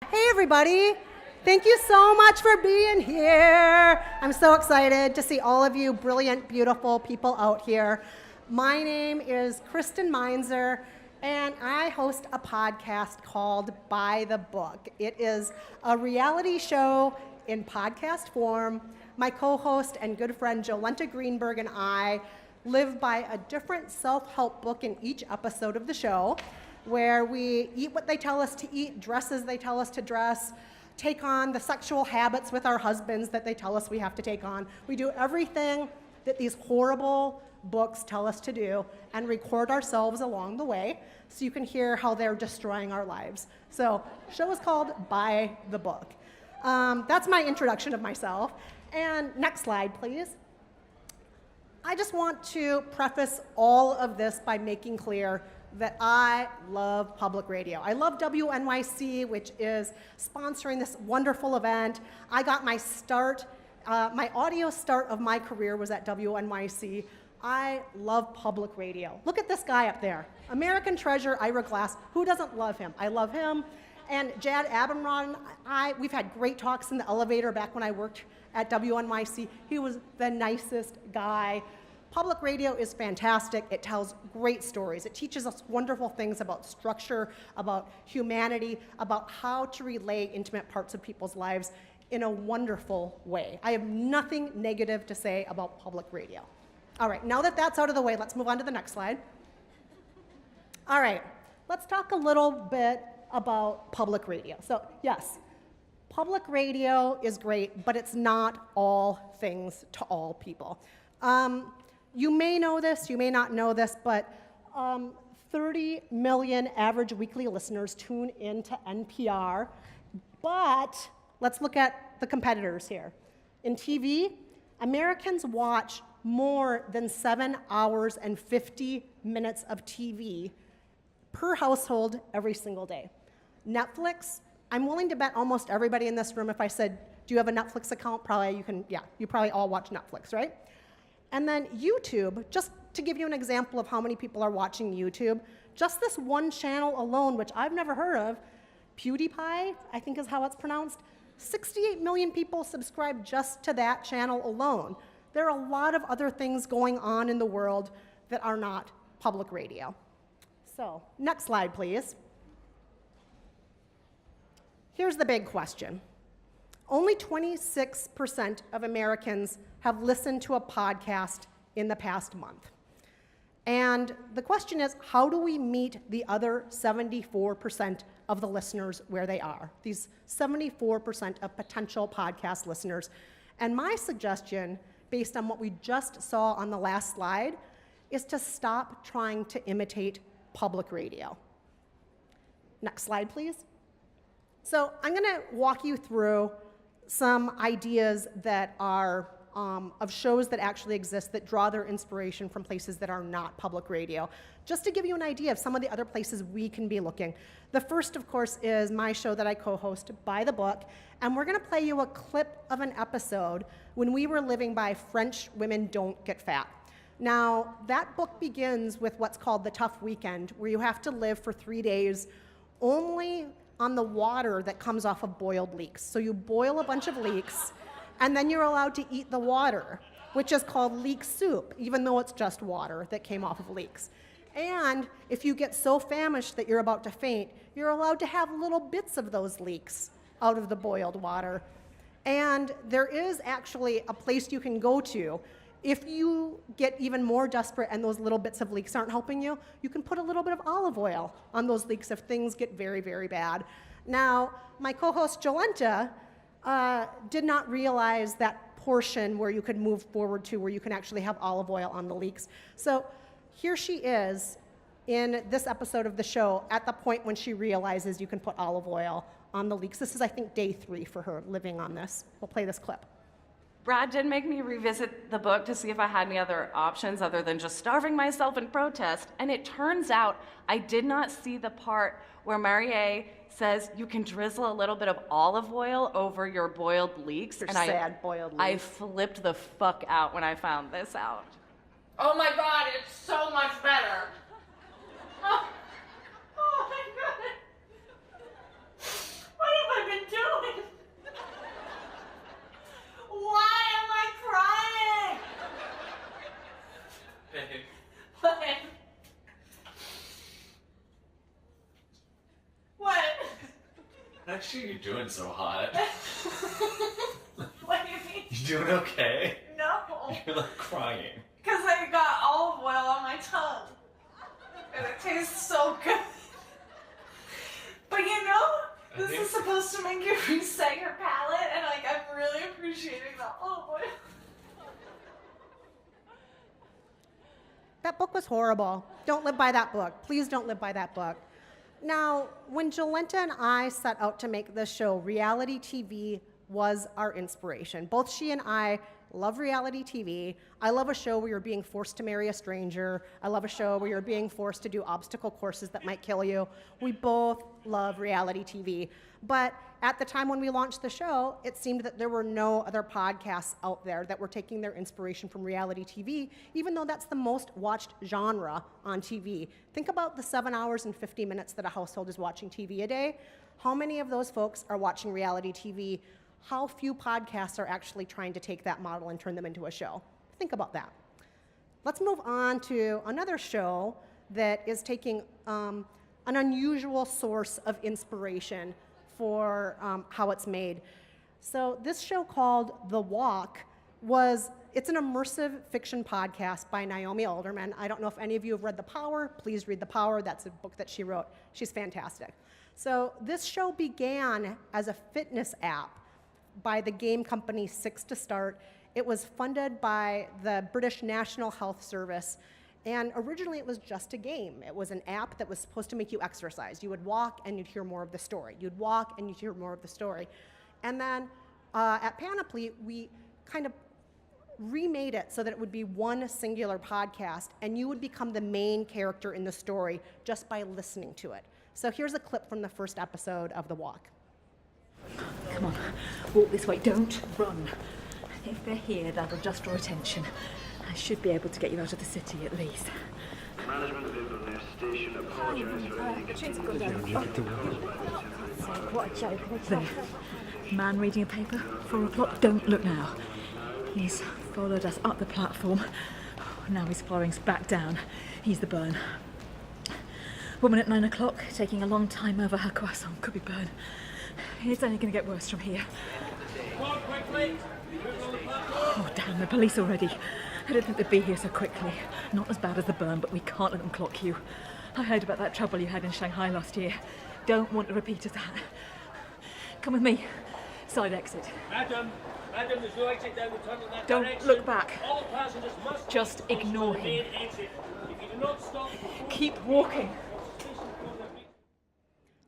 Hey everybody, thank you so much for being here. I'm so excited to see all of you brilliant, beautiful people out here. My name is Kristen Meinzer, and I host a podcast called By the Book. It is a reality show in podcast form. My co-host and good friend Jolenta Greenberg and I live by a different self-help book in each episode of the show, where we eat what they tell us to eat, dress as they tell us to dress, take on the sexual habits with our husbands that they tell us we have to take on. We do everything that these horrible books tell us to do and record ourselves along the way so you can hear how they're destroying our lives. So, the show is called By the Book. That's my introduction of myself. And next slide, please. I just want to preface all of this by making clear that I love public radio. I love WNYC, which is sponsoring this wonderful event. I got my start, my audio start of my career was at WNYC. I love public radio. Look at this guy up there. American treasure, Ira Glass. Who doesn't love him? I love him. And Jad Abumrad, we've had great talks in the elevator back when I worked at WNYC. He was the nicest guy. Public radio is fantastic. It tells great stories. It teaches us wonderful things about structure, about humanity, about how to relay intimate parts of people's lives in a wonderful way. I have nothing negative to say about public radio. All right, now that that's out of the way, let's move on to the next slide. All right, let's talk a little bit about public radio. So yes, public radio is great, but it's not all things to all people. You may know this, you may not know this, but 30 million average weekly listeners tune into NPR. But let's look at the competitors here. In TV, Americans watch more than 7 hours and 50 minutes of TV per household every single day. Netflix, I'm willing to bet almost everybody in this room, if I said, do you have a Netflix account? Probably you probably all watch Netflix, right? And then YouTube, just to give you an example of how many people are watching YouTube, just this one channel alone, which I've never heard of, PewDiePie, I think is how it's pronounced, 68 million people subscribe just to that channel alone. There are a lot of other things going on in the world that are not public radio. So, next slide, please. Here's the big question. Only 26% of Americans have listened to a podcast in the past month. And the question is, how do we meet the other 74% of the listeners where they are? These 74% of potential podcast listeners. And my suggestion, based on what we just saw on the last slide, is to stop trying to imitate public radio. Next slide, please. So I'm gonna walk you through some ideas that are of shows that actually exist that draw their inspiration from places that are not public radio, just to give you an idea of some of the other places we can be looking. The first, of course, is my show that I co-host, By the Book, and we're gonna play you a clip of an episode when we were living by French Women Don't Get Fat. Now, that book begins with what's called the tough weekend, where you have to live for 3 days only on the water that comes off of boiled leeks. So you boil a bunch of leeks, and then you're allowed to eat the water, which is called leek soup, even though it's just water that came off of leeks. And if you get so famished that you're about to faint, you're allowed to have little bits of those leeks out of the boiled water. And there is actually a place you can go to. If you get even more desperate and those little bits of leeks aren't helping you, you can put a little bit of olive oil on those leeks if things get very, very bad. Now, my co-host Jolenta did not realize that portion where you could move forward to where you can actually have olive oil on the leeks. So here she is in this episode of the show at the point when she realizes you can put olive oil on the leeks. This is, I think, day 3 for her living on this. We'll play this clip. Brad did make me revisit the book to see if I had any other options other than just starving myself in protest. And it turns out I did not see the part where Marie says you can drizzle a little bit of olive oil over your boiled leeks. Your sad boiled leeks. I flipped the fuck out when I found this out. Oh my God, it's so much better. Oh my God. Why did my Actually, you're doing so hot. What do you mean? You doing okay? No. You're like crying. Because I got olive oil on my tongue. And it tastes so good. But you know, this is supposed to make you reset your palate, and like I'm really appreciating the olive oil. That book was horrible. Don't live by that book. Please don't live by that book. Now, when Jolenta and I set out to make this show, reality TV was our inspiration. Both she and I love reality TV. I love a show where you're being forced to marry a stranger. I love a show where you're being forced to do obstacle courses that might kill you. We both love reality TV. But at the time when we launched the show, it seemed that there were no other podcasts out there that were taking their inspiration from reality TV, even though that's the most watched genre on TV. Think about the 7 hours and 50 minutes that a household is watching TV a day. How many of those folks are watching reality TV? How few podcasts are actually trying to take that model and turn them into a show? Think about that. Let's move on to another show that is taking an unusual source of inspiration for how it's made. So this show called The Walk it's an immersive fiction podcast by Naomi Alderman. I don't know if any of you have read The Power. Please read The Power. That's a book that she wrote. She's fantastic. So this show began as a fitness app by the game company Six to Start. It was funded by the British National Health Service, and originally it was just a game. It was an app that was supposed to make you exercise. You would walk and you'd hear more of the story. You'd walk and you'd hear more of the story. And then at Panoply, we kind of remade it so that it would be one singular podcast, and you would become the main character in the story just by listening to it. So here's a clip from the first episode of The Walk. Come on, walk this way, don't run. If they're here, that'll just draw attention. I should be able to get you out of the city at least. Management of Inverness Station apologise for any What a joke. There. Man reading a paper, 4 o'clock, don't look now. He's followed us up the platform. Now he's following us back down. He's the burn. Woman at 9 o'clock, taking a long time over her croissant, could be burn. It's only going to get worse from here. Oh, damn, the police already. I didn't think they'd be here so quickly. Not as bad as the burn, but we can't let them clock you. I heard about that trouble you had in Shanghai last year. Don't want a repeat of that. Come with me. Side exit. Madam, there's no exit down the tunnel in that Don't direction. look back. All passengers must Just ignore him. main exit. If you do not stop before Keep walking.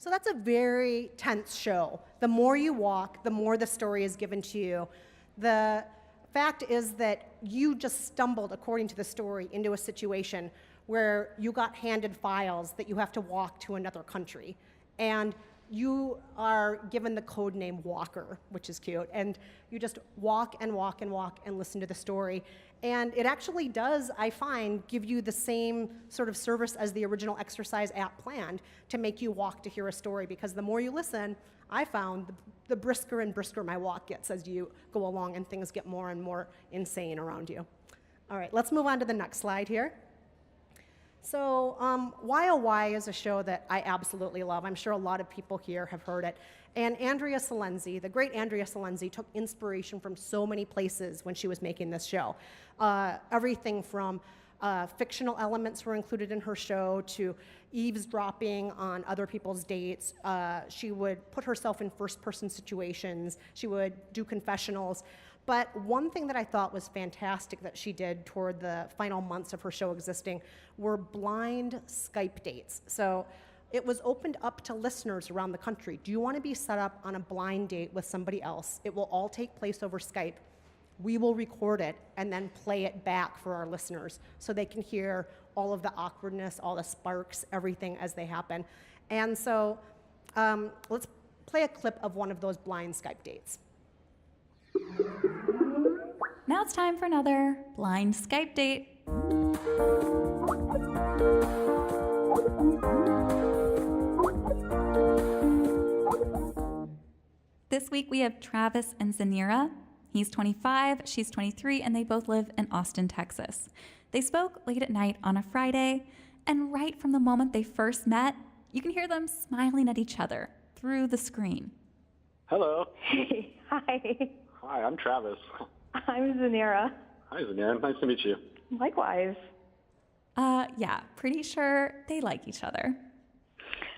So that's a very tense show. The more you walk, the more the story is given to you. The fact is that you just stumbled, according to the story, into a situation where you got handed files that you have to walk to another country. And you are given the code name Walker, which is cute, and you just walk and walk and walk and listen to the story. And it actually does, I find, give you the same sort of service as the original exercise app planned to make you walk to hear a story, because the more you listen, I found the brisker and brisker my walk gets as you go along and things get more and more insane around you. All right, let's move on to the next slide here. So YOY is a show that I absolutely love. I'm sure a lot of people here have heard it. And Andrea Salenzi, the great Andrea Salenzi, took inspiration from so many places when she was making this show. Everything from fictional elements were included in her show to eavesdropping on other people's dates. She would put herself in first-person situations. She would do confessionals. But one thing that I thought was fantastic that she did toward the final months of her show existing were blind Skype dates. So it was opened up to listeners around the country. Do you want to be set up on a blind date with somebody else? It will all take place over Skype. We will record it and then play it back for our listeners so they can hear all of the awkwardness, all the sparks, everything as they happen. And so let's play a clip of one of those blind Skype dates. Now it's time for another blind Skype date. This week we have Travis and Zanira. He's 25, she's 23, and they both live in Austin, Texas. They spoke late at night on a Friday, and right from the moment they first met, you can hear them smiling at each other. through the screen. Hello. Hey, hi. Hi, I'm Travis. I'm Zanira. Hi, Zanira. Nice to meet you. Likewise. Yeah, pretty sure they like each other.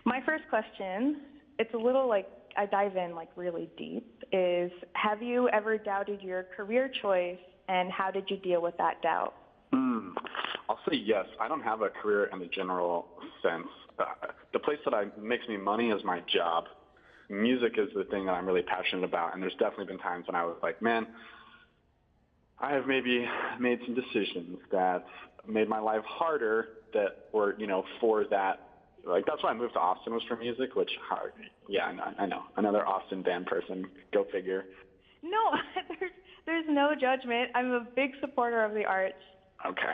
My first question, it's a little like, I dive in like really deep, is have you ever doubted your career choice and how did you deal with that doubt? I'll say yes. I don't have a career in the general sense. The place that makes me money is my job. Music is the thing that I'm really passionate about, and there's definitely been times when I was like, man, I have maybe made some decisions that made my life harder that were, for that. Like, that's why I moved to Austin, was for music, which, yeah, I know. Another Austin band person. Go figure. No, there's no judgment. I'm a big supporter of the arts. Okay.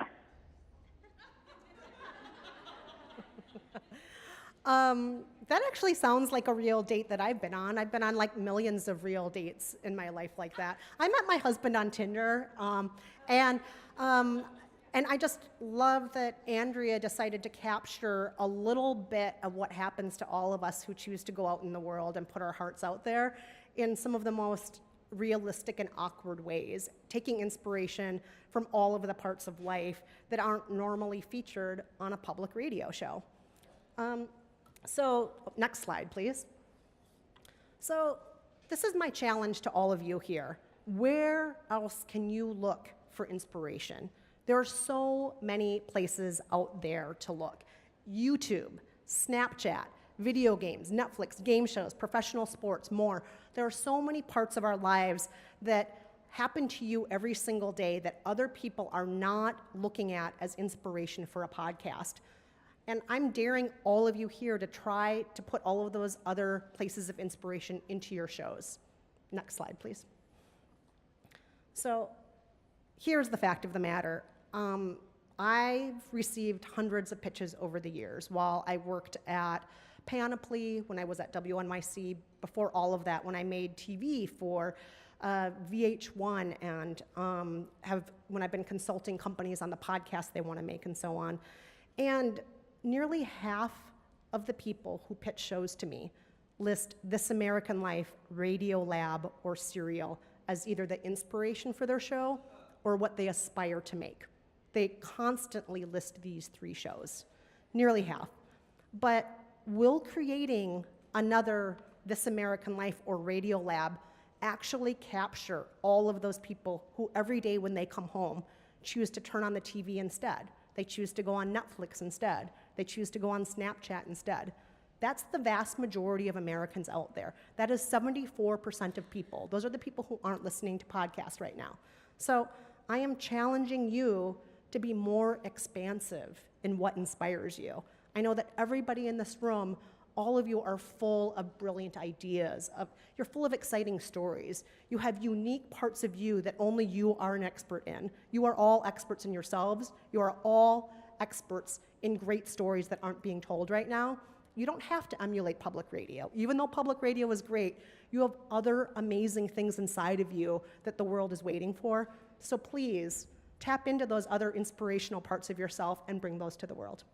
That actually sounds like a real date that I've been on. I've been on like millions of real dates in my life like that. I met my husband on Tinder, and I just love that Andrea decided to capture a little bit of what happens to all of us who choose to go out in the world and put our hearts out there in some of the most realistic and awkward ways, taking inspiration from all of the parts of life that aren't normally featured on a public radio show. So next slide, please. So this is my challenge to all of you here. Where else can you look for inspiration? There are so many places out there to look. YouTube, Snapchat, video games, Netflix, game shows, professional sports, more. There are so many parts of our lives that happen to you every single day that other people are not looking at as inspiration for a podcast. And I'm daring all of you here to try to put all of those other places of inspiration into your shows. Next slide, please. So here's the fact of the matter. I've received hundreds of pitches over the years while I worked at Panoply, when I was at WNYC, before all of that, when I made TV for VH1, and when I've been consulting companies on the podcast they want to make and so on. And nearly half of the people who pitch shows to me list This American Life, Radio Lab, or Serial as either the inspiration for their show or what they aspire to make. They constantly list these three shows, nearly half. But will creating another This American Life or Radio Lab actually capture all of those people who every day when they come home choose to turn on the TV instead? They choose to go on Netflix instead. They choose to go on Snapchat instead. That's the vast majority of Americans out there. That is 74% of people. Those are the people who aren't listening to podcasts right now. So I am challenging you to be more expansive in what inspires you. I know that everybody in this room, all of you are full of brilliant ideas. You're full of exciting stories. You have unique parts of you that only you are an expert in. You are all experts in yourselves. You are all experts in great stories that aren't being told right now. You don't have to emulate public radio. Even though public radio is great, you have other amazing things inside of you that the world is waiting for. So please, tap into those other inspirational parts of yourself and bring those to the world.